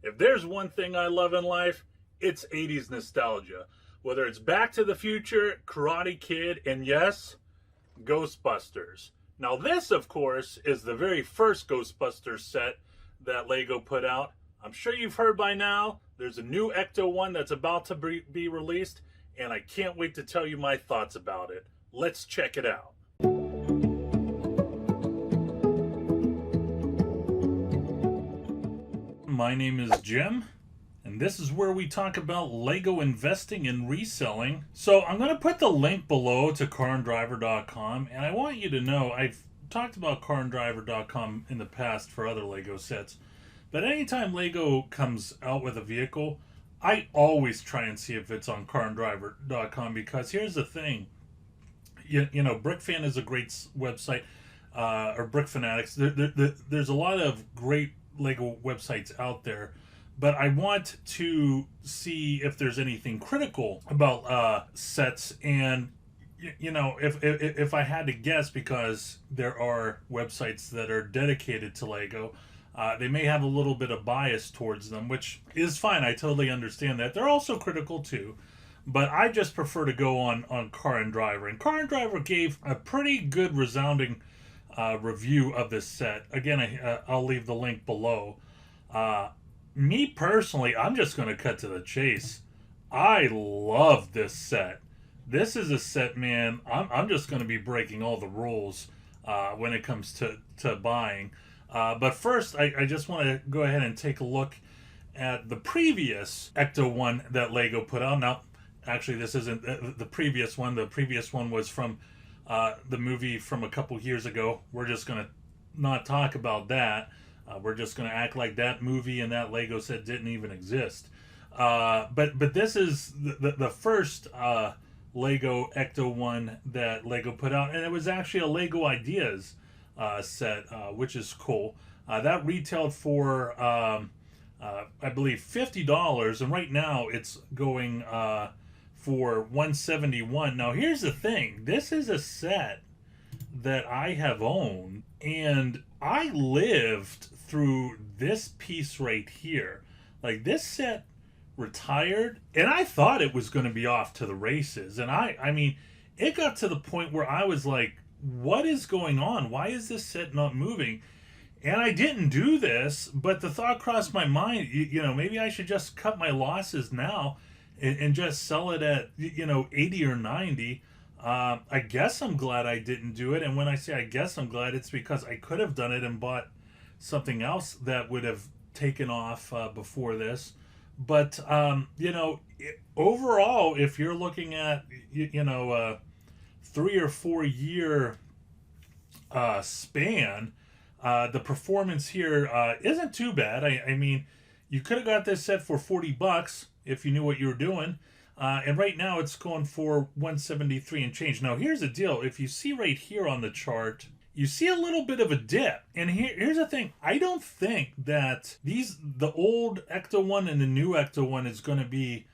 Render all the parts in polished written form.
If there's one thing I love in life, it's 80s nostalgia. Whether it's Back to the Future, Karate Kid, and yes, Ghostbusters. Now, this, of course, is the very first Ghostbusters set that LEGO put out. I'm sure you've heard by now. There's a new Ecto one that's about to be released, and I can't wait to tell you my thoughts about it. Let's check it out. My name is Jim, and this is where we talk about LEGO investing and reselling. So I'm going to put the link below to carandriver.com, and I want you to know I've talked about carandriver.com in the past for other LEGO sets, but anytime LEGO comes out with a vehicle, I always try and see if it's on carandriver.com, because here's the thing. You know, BrickFan is a great website, or Brick Fanatics. There's a lot of great LEGO websites out there, but I want to see if there's anything critical about sets. And you know, if I had to guess, because there are websites that are dedicated to LEGO, they may have a little bit of bias towards them, which is fine. I totally understand that. They're also critical too, but I just prefer to go on Car and Driver. And Car and Driver gave a pretty good resounding review of this set. Again, I'll leave the link below. Me personally, I'm just going to cut to the chase. I love this set. This is a set, man, I'm just going to be breaking all the rules when it comes to buying. But first, I just want to go ahead and take a look at the previous Ecto one that LEGO put out. Now, actually, this isn't the previous one. The previous one was from the movie from a couple years ago. We're just going to not talk about that. We're just going to act like that movie and that LEGO set didn't even exist. But this is the first LEGO Ecto one that LEGO put out, and it was actually a LEGO Ideas set, which is cool. That retailed for I believe $50, and right now it's going for $171. Now here's the thing, this is a set that I have owned, and I lived through this piece right here. Like, this set retired, and I thought it was going to be off to the races, and I mean, it got to the point where I was like, what is going on? Why is this set not moving? And I didn't do this, but the thought crossed my mind, you know, maybe I should just cut my losses now and just sell it at, you know, 80 or 90. I guess I'm glad I didn't do it. And when I say I guess I'm glad, it's because I could have done it and bought something else that would have taken off before this. But, you know, overall, if you're looking at, you know, 3 or 4 year span, the performance here isn't too bad. I mean, you could have got this set for $40 if you knew what you were doing. And right now it's going for $173 and change. Now here's the deal. If you see right here on the chart, you see a little bit of a dip. And here's the thing. I don't think that the old Ecto one and the new Ecto one is going to be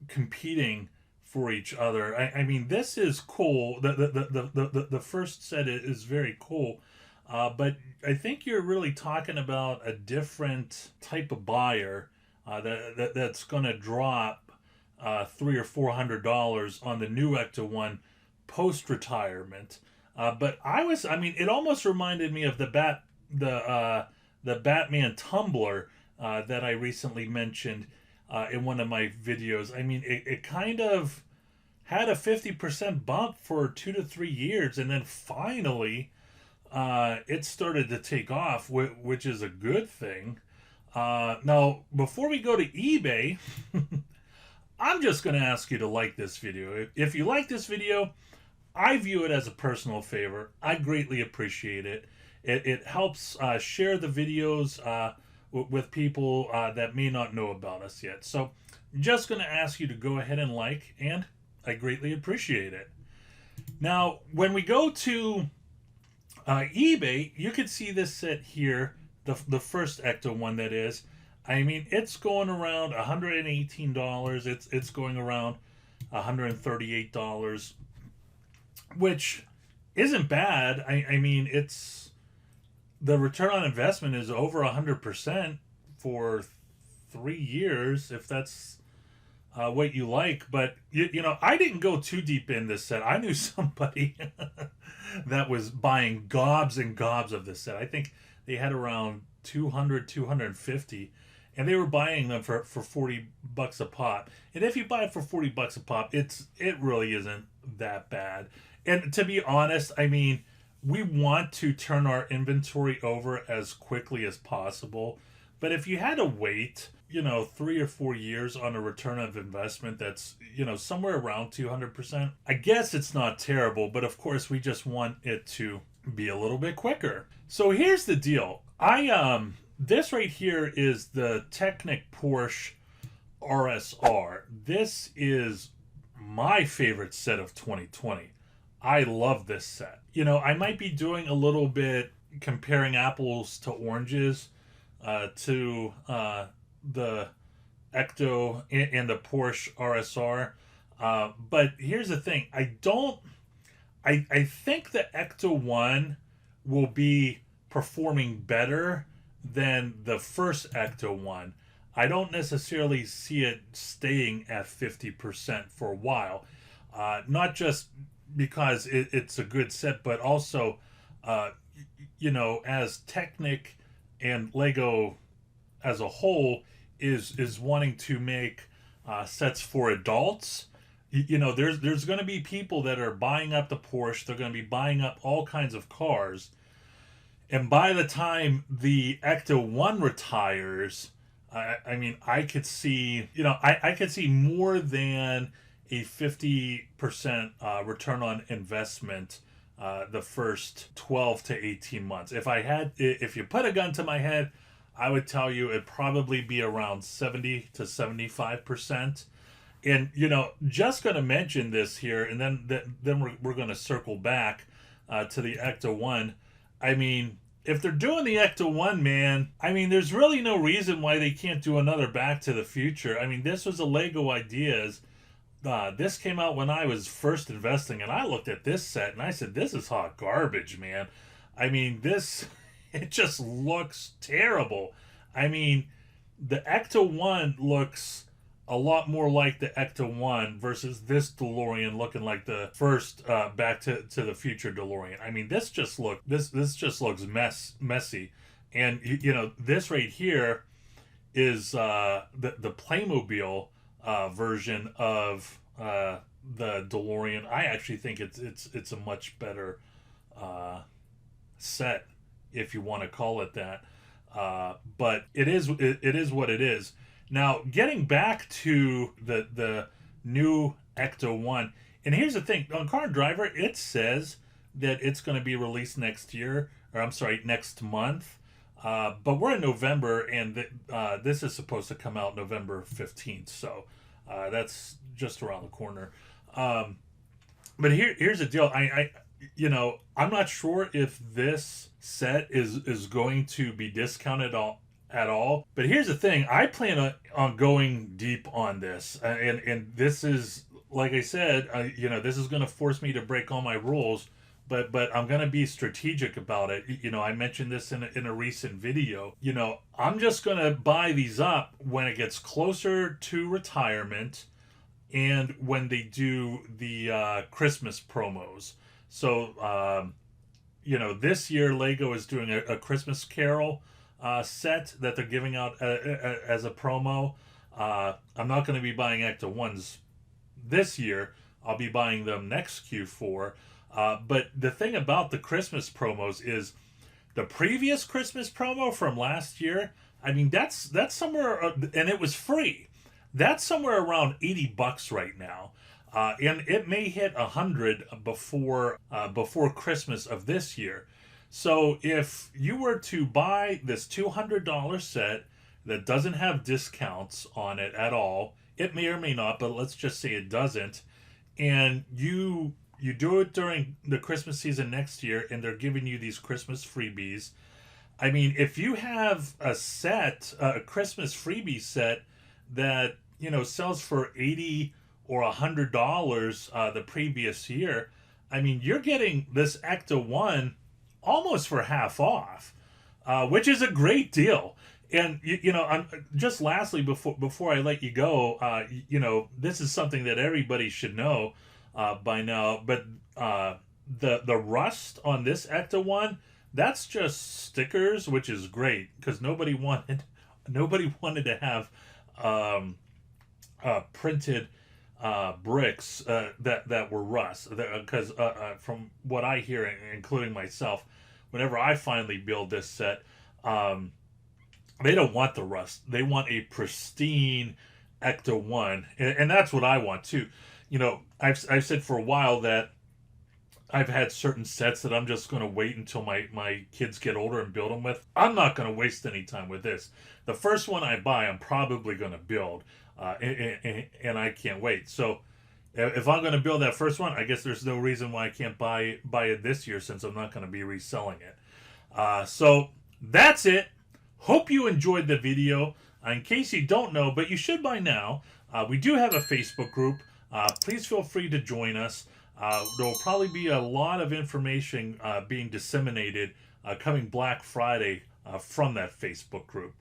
competing for each other. I mean, this is cool. The first set is very cool. But I think you're really talking about a different type of buyer that's going to drop $300 or $400 on the new Ecto one post retirement. But I mean, it almost reminded me of the Batman tumbler that I recently mentioned in one of my videos. I mean, it kind of had a 50% bump for 2 to 3 years, and then finally it started to take off, which is a good thing. Now, before we go to eBay, I'm just going to ask you to like this video. If you like this video, I view it as a personal favor. I greatly appreciate it. It helps share the videos with people that may not know about us yet. So I'm just going to ask you to go ahead and like, and I greatly appreciate it. Now, when we go to eBay, you can see this set here, the first Ecto one that is. I mean, it's going around $118. It's going around $138, which isn't bad. I mean, it's the return on investment is over 100% for 3 years if that's what you like. But I didn't go too deep in this set. I knew somebody that was buying gobs and gobs of this set. I think they had around 200, 250, and they were buying them for $40 a pop. And if you buy it for $40 a pop, it really isn't that bad. And to be honest, I mean, we want to turn our inventory over as quickly as possible. But if you had to wait, 3 or 4 years on a return of investment that's, somewhere around 200%, I guess it's not terrible. But of course, we just want it to be a little bit quicker. So here's the deal. This right here is the Technic Porsche RSR. This is my favorite set of 2020. I love this set. I might be doing a little bit comparing apples to oranges to the Ecto and the Porsche RSR. But here's the thing. I think the Ecto 1 will be performing better than the first Ecto 1. I don't necessarily see it staying at 50% for a while. Not just because it's a good set, but also, as Technic and LEGO as a whole is wanting to make sets for adults. There's going to be people that are buying up the Porsche. They're going to be buying up all kinds of cars. And by the time the Ecto 1 retires, I could see, I could see more than a 50% return on investment the first 12 to 18 months. If you put a gun to my head, I would tell you it'd probably be around 70 to 75%. And, just going to mention this here, and then we're going to circle back to the Ecto 1. I mean, if they're doing the Ecto 1, man, I mean, there's really no reason why they can't do another Back to the Future. I mean, this was a LEGO Ideas. This came out when I was first investing, and I looked at this set, and I said, this is hot garbage, man. I mean, it just looks terrible. I mean, the Ecto 1 looks a lot more like the Ecto 1 versus this DeLorean looking like the first Back to the Future DeLorean. I mean, this just looks messy. And, this right here is the Playmobil version of the DeLorean. I actually think it's a much better set, if you want to call it that. But it is what it is. Now, getting back to the new Ecto 1, and here's the thing. On Car and Driver, it says that it's going to be released next month. But we're in November, and this is supposed to come out November 15th. So that's just around the corner. But here's the deal. I'm not sure if this set is going to be discounted at all. But here's the thing. I plan on going deep on this. And this is, like I said, this is going to force me to break all my rules. But I'm going to be strategic about it. I mentioned this in a recent video. I'm just going to buy these up when it gets closer to retirement and when they do the Christmas promos. So, this year LEGO is doing a Christmas Carol set that they're giving out as a promo. I'm not going to be buying Ecto 1s this year. I'll be buying them next Q4. But the thing about the Christmas promos is the previous Christmas promo from last year. I mean, that's somewhere, and it was free. That's somewhere around $80 right now. And it may hit 100 before Christmas of this year. So if you were to buy this $200 set that doesn't have discounts on it at all, it may or may not, but let's just say it doesn't, and you do it during the Christmas season next year, and they're giving you these Christmas freebies. I mean, if you have a Christmas freebie set that, sells for $80 or $100 the previous year, I mean, you're getting this Ecto 1 almost for half off, which is a great deal. And you know, I'm just lastly before I let you go. You know, this is something that everybody should know by now. But the rust on this Ecto one, that's just stickers, which is great because nobody wanted to have printed bricks that were rust. Because from what I hear, including myself, whenever I finally build this set. They don't want the rust. They want a pristine Ecto 1. And that's what I want too. You know, I've said for a while that I've had certain sets that I'm just going to wait until my kids get older and build them with. I'm not going to waste any time with this. The first one I buy, I'm probably going to build. And I can't wait. So if I'm going to build that first one, I guess there's no reason why I can't buy it this year since I'm not going to be reselling it. So that's it. Hope you enjoyed the video. In case you don't know, but you should by now, we do have a Facebook group. Please feel free to join us. There will probably be a lot of information being disseminated coming Black Friday from that Facebook group.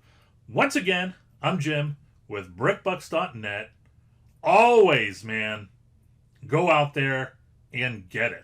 Once again, I'm Jim with BrickBucks.net. Always, man, go out there and get it.